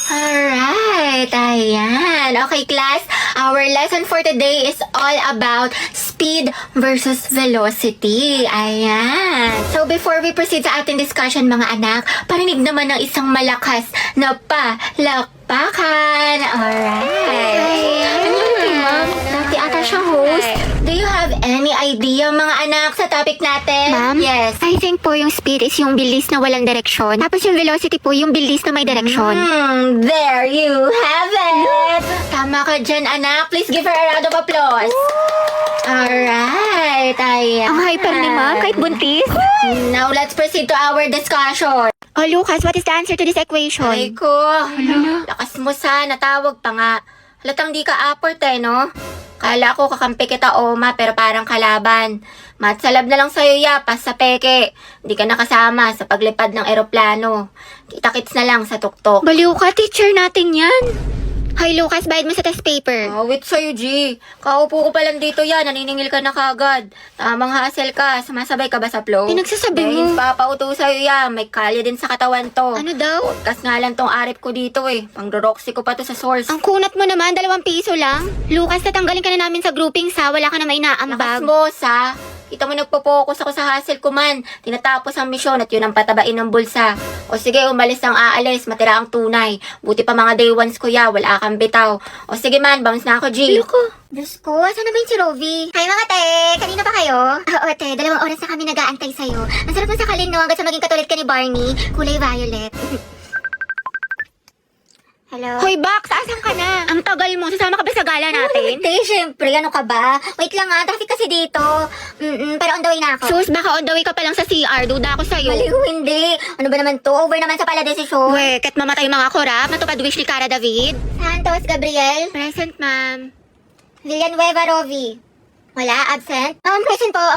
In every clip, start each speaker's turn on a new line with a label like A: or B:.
A: Alright, ayan. Okay, class. Our lesson for today is all about speed versus velocity. Ayan. So, before we proceed sa ating discussion, mga anak, parinig naman ng isang malakas na palakpakan. Alright. Ano yun, ma'am? Dati ata siya host. Do you have any idea, mga anak, sa topic natin?
B: Ma'am?
A: Yes.
B: I think po yung speed is yung bilis na walang direksyon. Tapos yung velocity po yung bilis na may direksyon.
A: There you have it! Tama ka dyan, anak. Please give her a round of applause. Alright, ayan.
B: Ang hyper ni ma'am, kahit buntis.
A: Now, let's proceed to our discussion.
B: Oh, Lucas, what is the answer to this equation?
A: Ay ko, lakas mo sa natawag pa nga. Halatang di ka aport no? Kala ko kakampi kita, Oma, pero parang kalaban. Matsalab na lang sa'yo, yapas sa peke. Di ka nakasama sa paglipad ng eroplano. Kita-kits na lang sa tuktok.
B: Baliw ka, teacher natin yan. Hi, Lucas, bayad mo sa test paper.
A: Wait sa'yo, G. Kaupo ko pa lang dito yan. Naniningil ka na kagad. Tamang hassle ka. Sumasabay ka ba sa flow?
B: Pinagsasabi
A: Dahil
B: mo.
A: papauto sa'yo yan. May kalya din sa katawan to.
B: Ano daw?
A: Podcast nga lang tong arip ko dito eh. Pang-roxy ko pa to sa source.
B: Ang kunat mo naman, 2 piso lang. Lucas, tatanggalin ka na namin sa grouping sa wala ka na may
A: Lakas
B: naambag.
A: mo, sa. Kita mo nagpo-focus ako sa hassle ko man. Tinatapos ang misyon at yun ang patabain ng bulsa. O sige, umalis ang aalis. Matira ang tunay. Buti pa mga day ones ko ya. Wala kang bitaw. O sige man, bounce na ako, G.
B: Loko. Diyos ko, asan na ba yung si Rovi? Hi mga te, kanina pa kayo? Oo te, 2 oras na kami nag-aantay sa'yo. Ang sarap ng sakalin no, hanggang sa maging katulad ka ni Barney. Kulay violet. Hello?
A: Hoy, Bax! Asan ka na?
B: Ang tagal mo, sasama ka ba sa gala natin?
A: Te, syempre. Ano ka ba? Wait lang traffic kasi dito. Pero on the way na ako.
B: Sus, baka on the way ka pa lang sa CR, duda ako sa'yo.
A: Maliw, hindi. Ano ba naman to? Over naman sa pala desisyon.
B: Weh, kat mamatay mga korap, matupad wish ni Cara David.
A: Santos, Gabriel.
B: Present, ma'am.
A: Villanueva, Rovi. Wala, absent. Present po.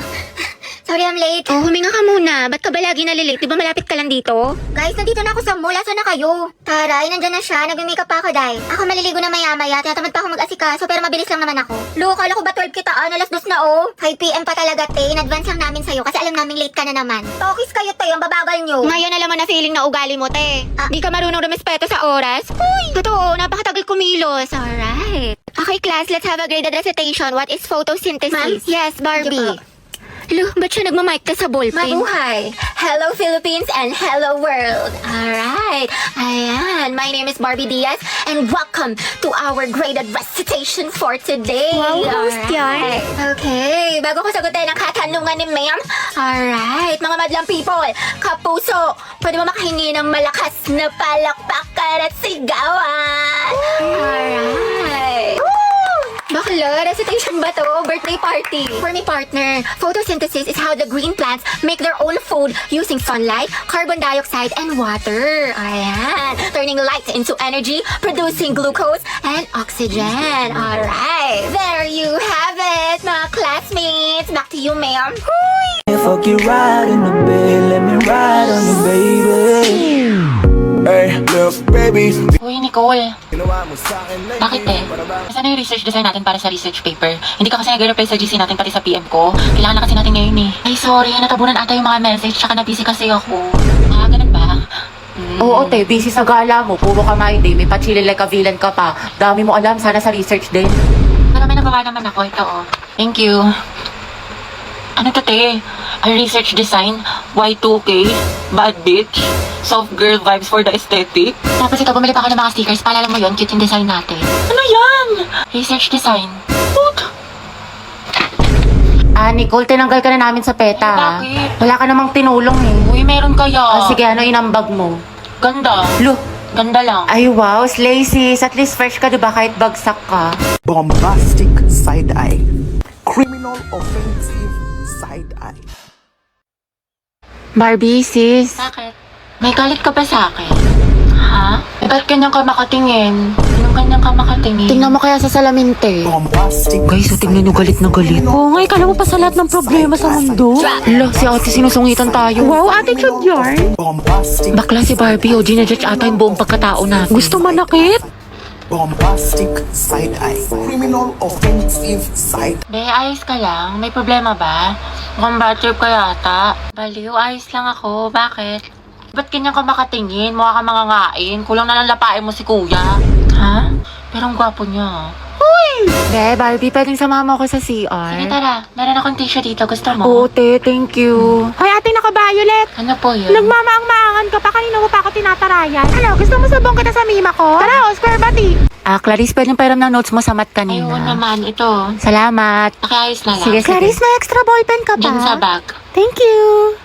A: Sorry, I'm late.
B: Oh, huminga ka muna. Ba't ka ba lagi nalilate? Di ba malapit ka lang dito?
A: Guys, nandito na ako sa mall. Asan na kayo? Taray, nandyan na siya. Nag-makeup pa ako, Day. Ako maliligo na maya-maya. Tinatamad pa ako mag-asikaso, pero mabilis lang naman ako. Lo, kala ko ba 12 kita? Alas 2 na, 5 p.m. pa talaga, te. In advance lang namin sa'yo kasi alam namin late ka na naman. Tokis kayo, te. Ang babagal nyo.
B: Ngayon alam mo na feeling na ugali mo, te. Di ka marunong rumespeto sa oras. Uy! Totoo, napakatagal kumilos. Alright. Okay, class, let's have a graded recitation. What is photosynthesis?
A: Ma'am?
B: Yes, Barbie.
A: Sige po.
B: Lo, ba't siya nagmamic ka sa ballpen?
A: Mabuhay! Hello Philippines and hello world! Alright, ayan. My name is Barbie Diaz and welcome to our graded recitation for today.
B: Wow, host yan.
A: Okay, bago ko sagutin ang katanungan ni ma'am. Alright, mga madlang people, kapuso, pwede mo makahingi ng malakas na palakpakan at sigawan. Alright. Bakla, recitation ba to? Birthday party. For me, partner, photosynthesis is how the green plants make their own food using sunlight, carbon dioxide, and water. Ayan. Turning light into energy, producing glucose and oxygen. Alright. There you have it, mga classmates. Back to you, ma'am.
C: Fuck you right in the bed, let me ride on you, baby. Hey, look, baby.
D: Uy, Nicole.
C: Ginawa mo sa akin like
D: Bakit eh? Saan na yung research design natin para sa research paper? Hindi ka kasi nag-reply sa GC natin pati sa PM ko. Kailangan na kasi natin ngayon eh. Ay, sorry. Natabunan ata yung mga message tsaka na-busy kasi ako. Ganun ba?
E: Oo, te, busy sa gala mo. Puro ka day. May pa-chili like a villain ka pa. Dami mo alam, sana sa research din.
D: Pero may nagawa naman ako. Ito oh. Thank you. Ano to, te? A research design? Y2K? Bad bitch? Soft girl vibes for the aesthetic? Tapos ito, bumili pa ako ng mga stickers. Paalala mo yun, cute yung design natin. Ano yan? Research design. What?
E: Nicole, tinanggal ka na namin sa PETA, ha?
D: Bakit?
E: Wala ka namang tinulong, eh.
D: Uy, meron kaya.
E: Sige, ano inambag mo?
D: Ganda.
E: Look,
D: Ganda lang.
E: ay wow, slay sis. At least fresh ka, diba? Kahit bagsak ka.
F: Bombastic side eye. Criminal offensive side eye.
E: Barbie, sis.
D: Bakit? May galit ka ba sa akin? Ha? Eh, ba't ganyan ka makatingin? Anong ganyan ka makatingin?
E: Tingnan mo kaya sa salamin, te.
F: Bombastic
E: Guys, tingnan nyo galit na galit. Oo nga, ikala mo pa sa lahat ng problema sa mundo. Hala, si ate sinusungitan tayo. Wow, attitude yarn.
F: Bombastic
E: Bakla si Barbie, o ginajudge ata yung buong pagkatao natin. Gusto manakit?
F: bombastic side eye. Criminal offensive side
D: Be, ayos ka lang? May problema ba? Mukhang bad trip ka yata. Baliw, ayos lang ako. Bakit? Ba't ganyan ka makatingin? Mukha ka mangangain. Kulang na lang lapain mo si kuya. Ha? Pero ang gwapo niya.
E: Be, Barbie, pwedeng samahan mo ako sa CR?
D: Sige, tara. Meron akong tissue dito. Gusto mo?
E: Oo, te, thank you. Hoy, ate, naka-violet.
D: Ano po yun?
E: Nagmamaang-maangan ka pa. Kanina mo pa ako tinatarayan. Ano, gusto mo sabong kita sa mima ko? Tara, Square Bati. Clarice, pwedeng pairam ng notes mo sa mat kanina.
D: Ayun naman. Ito.
E: Salamat.
D: Pakiayos na lang.
E: Sige, Clarice, may extra ballpen ka ba?
D: Diyan sa bag.
E: Thank you.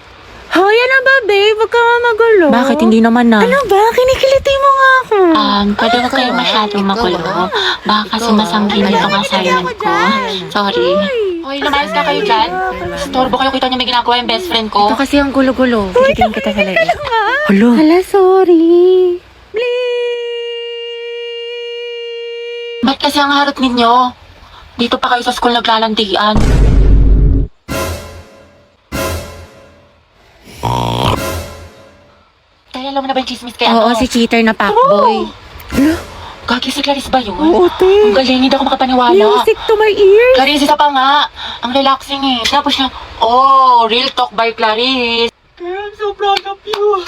E: Hoy, ano ba, babe? Huwag ka nga magulo. Bakit? Hindi naman na. Ano ba? Kinikiliti mo nga ako.
D: Pwede ba kayo masyadong magulo? Baka kasi masangkin dito ka silent ko. Sorry. Hoy, lumayas ka kayo dyan. Storbo kayo, kita niyo may ginagawa yung best friend ko.
E: Ito kasi ang gulo-gulo. Kikitin kita sa lahat. Hala. Hala, sorry.
D: Ba't kasi ang harot ninyo? Dito pa kayo sa school naglalandian. Kaya alam mo na ba yung chismis kaya
E: Oo, si cheater na fuckboy.
D: Gagi si Clarice ba yun?
E: Oo, te.
D: Ang galing, hindi ako makapaniwala.
E: Music to my ears.
D: Clarice, isa pa nga. Ang relaxing eh. Tapos niya, real talk by Clarice. I'm so proud of you.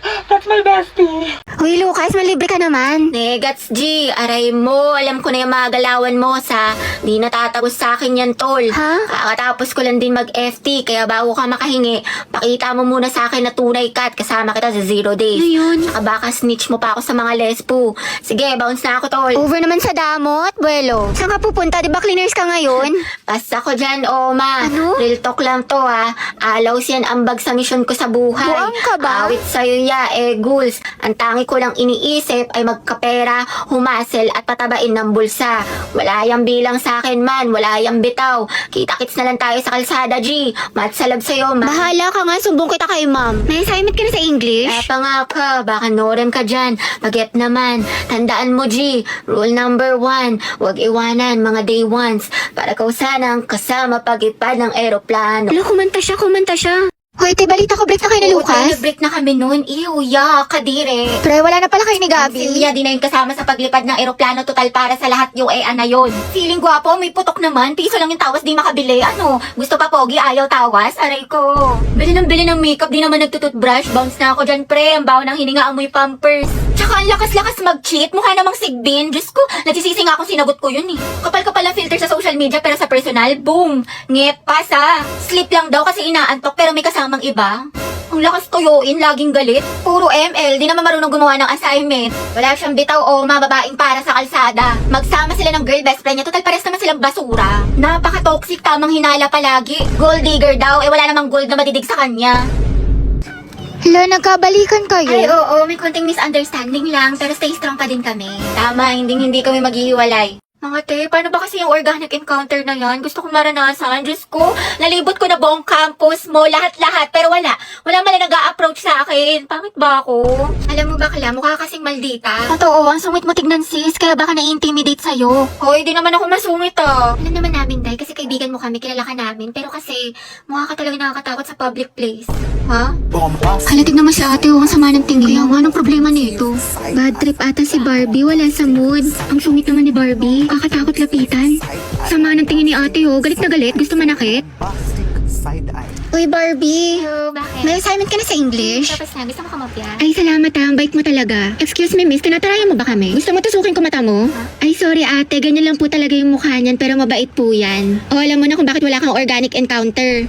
D: That's my bestie.
B: Hoy, Lucas, malibre ka naman.
A: Negats G, aray mo. Alam ko na yung mga galawan mo sa di natatagos sa akin yan, tol.
B: Ha?
A: Kakatapos ko lang din mag-FT, kaya bago ka makahingi, pakita mo muna sa akin na tunay ka at kasama kita sa 0 days.
B: Ano yun?
A: Tsaka baka snitch mo pa ako sa mga lespo. Sige, bounce na ako, tol.
B: Over naman sa damot, buwelo. Saan ka pupunta? Di ba cleaners ka ngayon?
A: Basta ko dyan, Oma.
B: Ano?
A: Real talk lang to, ha. Alaws yan ambag sa misyon ko sa buhay.
B: Buang ka ba?
A: Awit sa'yo ya, goals. Ang tangi ko lang iniisip ay magkapera, humasel at patabain ng bulsa. Wala yang bilang sa akin man, wala yang bitaw. Kita-kits na lang tayo sa kalsada, G. Matsalab sa'yo, ma.
B: Bahala ka nga, sumbong kita kay ma'am. May assignment ka na sa English?
A: Pa nga ka, baka norem ka dyan. Baget naman. Tandaan mo, G. Rule number 1, huwag iwanan mga day ones. Para kausanang kasama pag-ipad ng eroplano.
B: Alo, kumanta siya. Hoy, te, balita ko, break na kayo na Lucas.
A: Break na kami noon. Iuya, kadire.
B: Pre, wala na pala kayo ni Gabi.
A: Silya, di na yung kasama sa paglipad ng eroplano total para sa lahat yung na yun. Feeling gwapo, may putok naman. Piso lang yung tawas, di makabili. Ano? Gusto pa pogi, ayaw tawas? Aray ko. Bili ng makeup, di naman nagtututbrush. Bounce na ako dyan, pre. Ang baho ng hininga, amoy pampers. Tsaka ang lakas-lakas mag-cheat. Mukha namang sigbin. Diyos ko, nagsisisi nga akong sinagot ko yun eh. Kapal-kapal ang filter sa social media pero sa personal, boom. Ngep, pasa. Sleep lang daw kasi inaantok pero may kasamang iba. Ang lakas toyoin, laging galit. Puro ML, di naman marunong gumawa ng assignment. Wala siyang bitaw o mababaing para sa kalsada. Magsama sila ng girl best friend niya, total pares naman silang basura. Napaka-toxic, tamang hinala palagi. Gold digger daw, wala namang gold na madidig sa kanya.
B: Hala, nagkabalikan kayo?
A: Ay, oo, may konting misunderstanding lang, pero stay strong pa din kami. Tama, hindi kami maghihiwalay. Mga te, paano ba kasi yung organic encounter na yan? Gusto kong maranasan. Diyos ko, nalibot ko na buong campus mo, lahat-lahat. Pero wala man lang nag-a-approach sa akin. Pangit ba ako? Alam mo ba, Kala, mukha kasing maldita. Totoo, ang sungit mo tignan sis, kaya baka na-intimidate sa'yo. Hoy, di naman ako masungit ah. Alam naman namin, Day, kasi kaibigan mo kami, kilala ka namin. Pero kasi, mukha ka talaga nakakatakot sa public place. Ha? Hala, tignan mo si ate, ang sama ng tingin. Kaya anong problema nito?
B: Bad trip ata si Barbie, wala sa mood. Ang sungit naman ni Barbie. Kakatakot lapitan. Sama ng tingin ni ate galit na galit, gusto manakit.
F: Plastic side eye.
B: Uy, Barbie.
A: Hello, bakit?
B: May assignment ka na sa English?
A: Tapos na, gusto mo kamopya?
B: Ay, salamat ang bait mo talaga. Excuse me, miss, tinatarayan mo ba kami? Gusto mo tusukin ko mata mo? Ay, sorry ate, ganyan lang po talaga yung mukha niyan, pero mabait po yan. O, alam mo na kung bakit wala kang organic encounter.